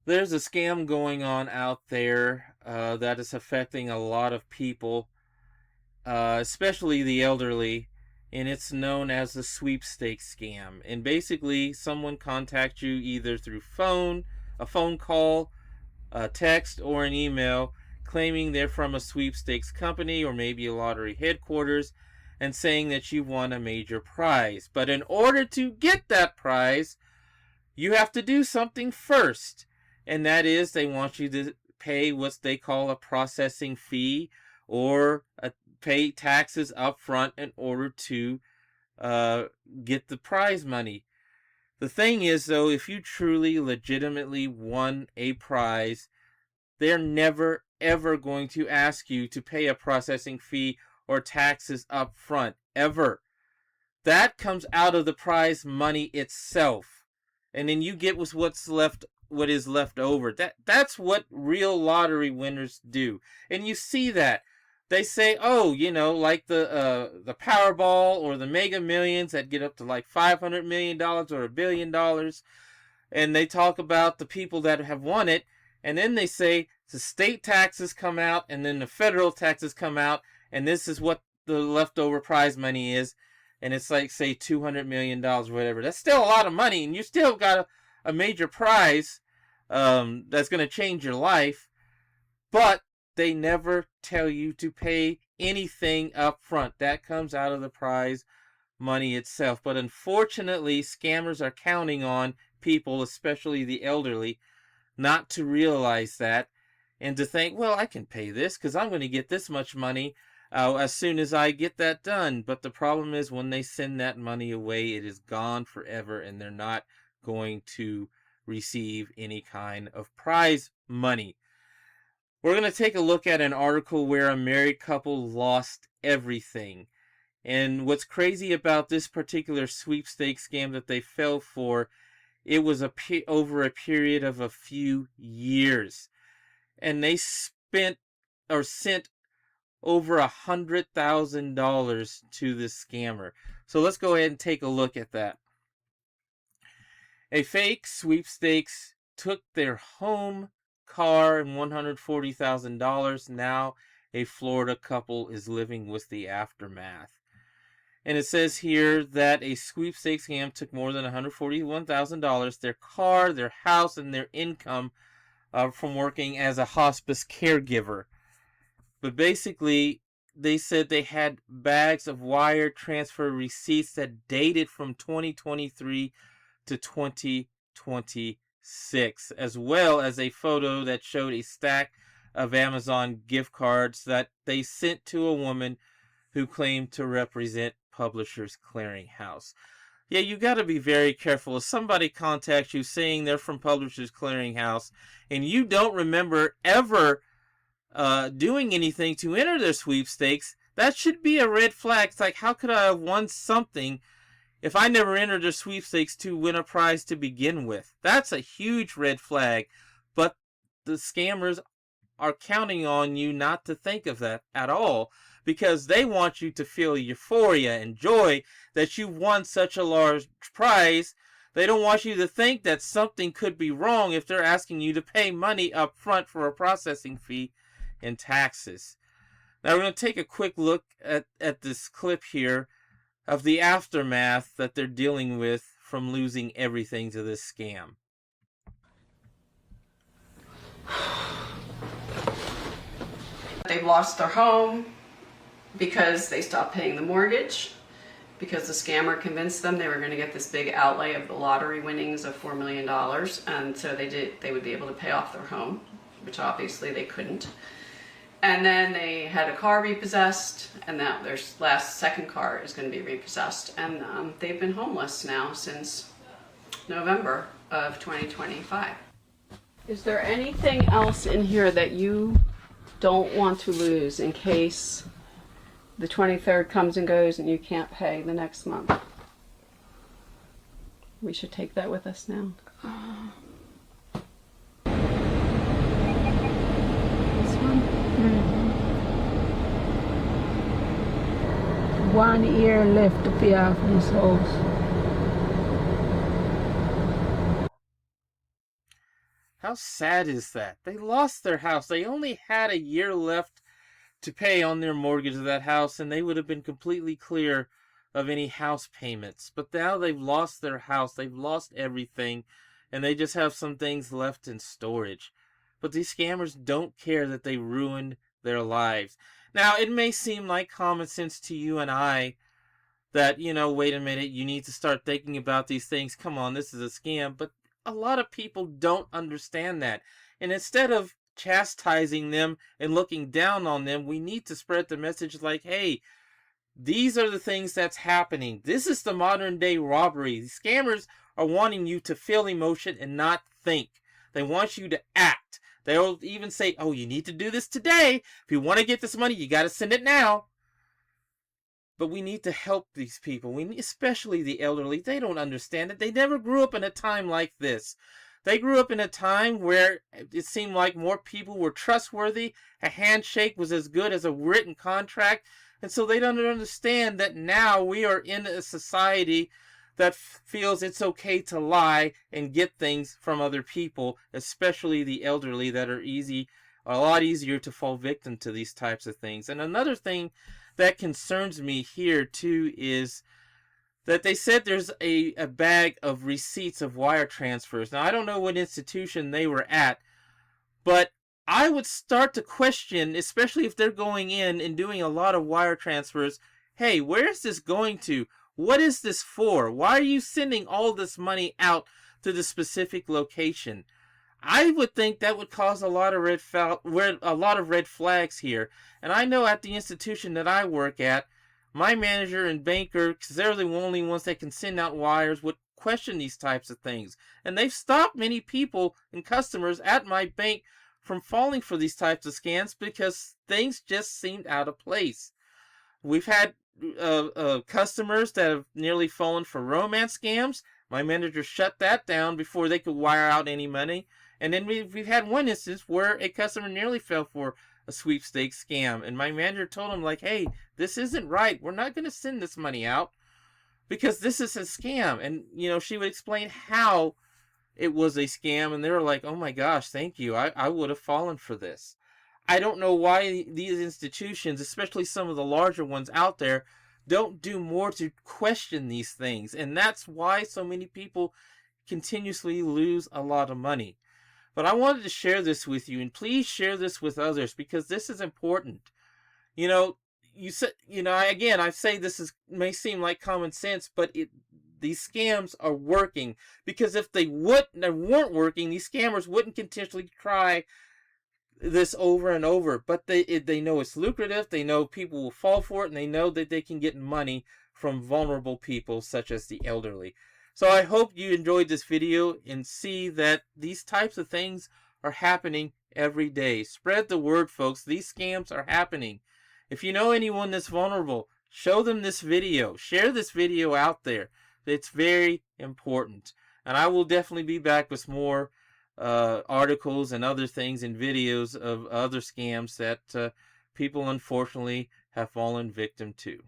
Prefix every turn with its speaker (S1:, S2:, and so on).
S1: There's a scam going on out there that is affecting a lot of people, especially the elderly, and it's known as the sweepstakes scam. And basically, someone contacts you either through a phone call, a text, or an email, claiming they're from a sweepstakes company or maybe a lottery headquarters, and saying that you won a major prize. But in order to get that prize, you have to do something first, and that is they want you to pay what they call a processing fee or pay taxes up front in order to uh, get the prize money. The thing is, though, if you truly legitimately won a prize, they're never ever going to ask you to pay a processing fee or taxes up front, ever. That comes out of the prize money itself, and then you get what is left over. That's what real lottery winners do, and you see that they say, oh, like the Powerball or the Mega Millions that get up to like $500 million or $1 billion, and they talk about the people that have won it, and then they say the state taxes come out, and then the federal taxes come out, and this is what the leftover prize money is, and it's like, say, $200 million or whatever. That's still a lot of money, and you still got a major prize that's going to change your life, but they never tell you to pay anything up front. That comes out of the prize money itself. But unfortunately, scammers are counting on people, especially the elderly, not to realize that and to think, well, I can pay this because I'm going to get this much money as soon as I get that done. But the problem is when they send that money away, it is gone forever, and they're not going to receive any kind of prize money. We're going to take a look at an article where a married couple lost everything. And what's crazy about this particular sweepstakes scam that they fell for, it was over a period of a few years. And they spent or sent over $100,000 to this scammer. So let's go ahead and take a look at that. A fake sweepstakes took their home, car, and $140,000. Now a Florida couple is living with the aftermath. And it says here that a sweepstakes scam took more than $141,000, their car, their house, and their income from working as a hospice caregiver. But basically, they said they had bags of wire transfer receipts that dated from 2023 to 2026, as well as a photo that showed a stack of Amazon gift cards that they sent to a woman who claimed to represent Publishers Clearinghouse. Yeah, you got to be very careful. If somebody contacts you saying they're from Publishers Clearinghouse and you don't remember ever doing anything to enter their sweepstakes, that should be a red flag. It's like, how could I have won something if I never entered their sweepstakes to win a prize to begin with? That's a huge red flag. But the scammers are counting on you not to think of that at all, because they want you to feel euphoria and joy that you won such a large prize. They don't want you to think that something could be wrong if they're asking you to pay money up front for a processing fee and taxes. Now we're going to take a quick look at this clip here of the aftermath that they're dealing with from losing everything to this scam.
S2: They've lost their home because they stopped paying the mortgage, because the scammer convinced them they were going to get this big outlay of the lottery winnings of $4 million, and so they would be able to pay off their home, which obviously they couldn't. And then they had a car repossessed, and now their second car is going to be repossessed, and they've been homeless now since November of 2025. Is there anything else in here that you don't want to lose in case the 23rd comes and goes and you can't pay the next month? We should take that with us now. This one?
S3: Mm-hmm. 1 year left to pay off this house.
S1: How sad is that? They lost their house. They only had a year left to pay on their mortgage of that house, and they would have been completely clear of any house payments. But now they've lost their house. They've lost everything, and they just have some things left in storage. But these scammers don't care that they ruined their lives. Now, it may seem like common sense to you and I that, wait a minute, you need to start thinking about these things. Come on, this is a scam. But a lot of people don't understand that. And instead of chastising them and looking down on them, we need to spread the message like, hey, these are the things that's happening. This is the modern day robbery. The scammers are wanting you to feel emotion and not think. They want you to act. They'll even say, oh, you need to do this today. If you want to get this money, you got to send it now. But we need to help these people, especially the elderly. They don't understand it. They never grew up in a time like this. They grew up in a time where it seemed like more people were trustworthy. A handshake was as good as a written contract. And so they don't understand that now we are in a society that feels it's okay to lie and get things from other people, especially the elderly, that are a lot easier to fall victim to these types of things. And another thing that concerns me here too is that they said there's a bag of receipts of wire transfers. Now, I don't know what institution they were at, but I would start to question, especially if they're going in and doing a lot of wire transfers, hey, where is this going to? What is this for? Why are you sending all this money out to the specific location? I would think that would cause a lot of red flags here. And I know at the institution that I work at, my manager and banker, because they're the only ones that can send out wires, would question these types of things. And they've stopped many people and customers at my bank from falling for these types of scams because things just seemed out of place. We've had customers that have nearly fallen for romance scams. My manager shut that down before they could wire out any money. And then we've had one instance where a customer nearly fell for a sweepstakes scam. And my manager told him, like, hey, this isn't right. We're not going to send this money out because this is a scam. And, she would explain how it was a scam. And they were like, oh my gosh, thank you. I would have fallen for this. I don't know why these institutions, especially some of the larger ones out there, don't do more to question these things. And that's why so many people continuously lose a lot of money. But I wanted to share this with you, and please share this with others because this is important. You said, again, I say may seem like common sense, but these scams are working because if they weren't working, these scammers wouldn't continuously try this over and over. But they know it's lucrative. They know people will fall for it, and they know that they can get money from vulnerable people such as the elderly. So I hope you enjoyed this video and see that these types of things are happening every day. Spread the word, folks. These scams are happening. If you know anyone that's vulnerable, show them this video. Share this video out there. It's very important. And I will definitely be back with more articles and other things and videos of other scams that people unfortunately have fallen victim to.